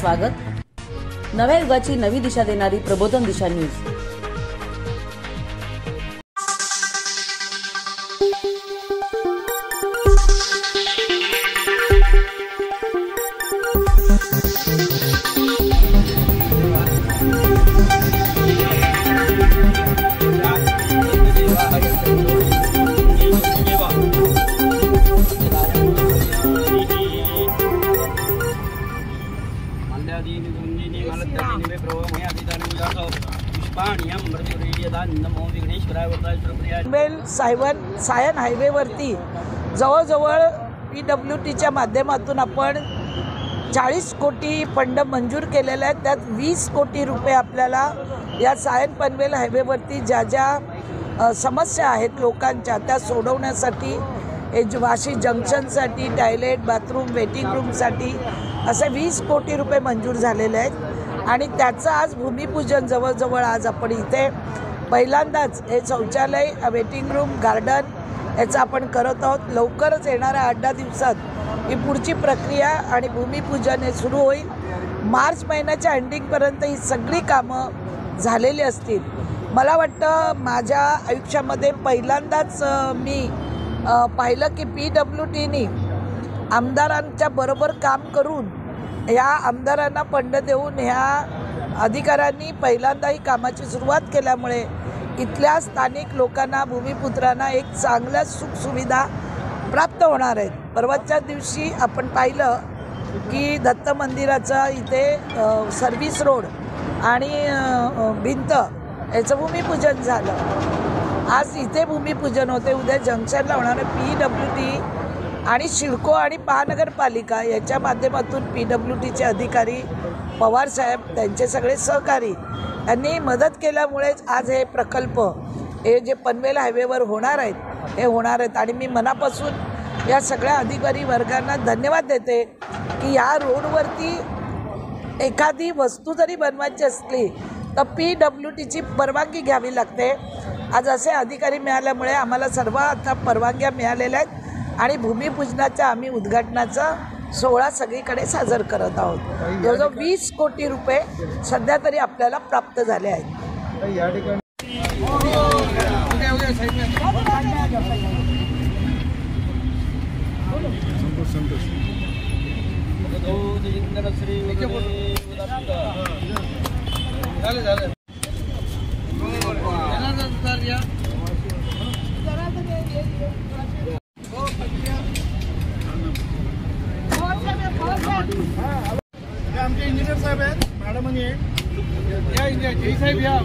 स्वागत। नव्या युगाची नवी दिशा देणारी प्रबोधन दिशा न्यूज। सायन हायवेवरती जवळजवळ PWTच्या माध्यमातून आपण 40 कोटी फंड मंजूर केलेले आहेत। त्यात 20 कोटी रुपये आपल्याला या सायन पनवेल हायवेवरती ज्या ज्या समस्या आहेत लोकांच्या त्या सोडवण्यासाठी, वाशी जंक्शनसाठी, टॉयलेट, बाथरूम, वेटिंग रूमसाठी असे 20 कोटी रुपये मंजूर झालेले आहेत। आणि त्याचं आज भूमिपूजन जवळजवळ आज आपण इथे पहिल्यांदाच हे शौचालय, वेटिंग रूम, गार्डन याचं आपण करत आहोत। लवकरच येणाऱ्या 8-10 दिवसात ही पुढची प्रक्रिया आणि भूमिपूजन हे सुरू होईल। मार्च महिन्याच्या एंडिंगपर्यंत ही सगळी कामं झालेली असतील। मला वाटतं माझ्या आयुष्यामध्ये पहिल्यांदाच मी पाहिलं की PWTनी आमदारांच्या बरोबर काम करून ह्या आमदारांना फंड देऊन ह्या अधिकाऱ्यांनी पहिल्यांदा ही कामाची सुरुवात केल्यामुळे इथल्या स्थानिक लोकांना, भूमिपुत्रांना एक चांगल्या सुखसुविधा प्राप्त होणार आहेत। परवाच्या दिवशी आपण पाहिलं की दत्त मंदिराचा इथे सर्व्हिस रोड आणि भिंत याचं भूमिपूजन झालं। आज इथे भूमिपूजन होते, उद्या जंक्शनला होणारे PWT आणि सिडको आणि महानगरपालिका याच्या माध्यमातून PWTचे अधिकारी, पवारसाहेब, त्यांचे सगळे सहकारी यांनी मदत केल्यामुळेच आज हे प्रकल्प हे जे पनवेल हायवेवर होणार आहेत हे होणार आहेत। आणि मी मनापासून या सगळ्या अधिकारी वर्गांना धन्यवाद देते की या रोडवरती एखादी वस्तू जरी बनवायची असली तर PWTची परवानगी घ्यावी लागते। आज असे अधिकारी मिळाल्यामुळे आम्हाला सर्व आता परवानग्या मिळालेल्या आहेत आणि भूमिपूजनाचा आम्ही उद्घाटनाचा सोहळा सगळीकडे साजर करत आहोत। जवळजवळ 20 कोटी रुपये सध्या तरी आपल्याला प्राप्त झाले आहेत। आमचे इंजिनियर साहेब आहेत, मॅडम आणि या इंजिनियर साहेब या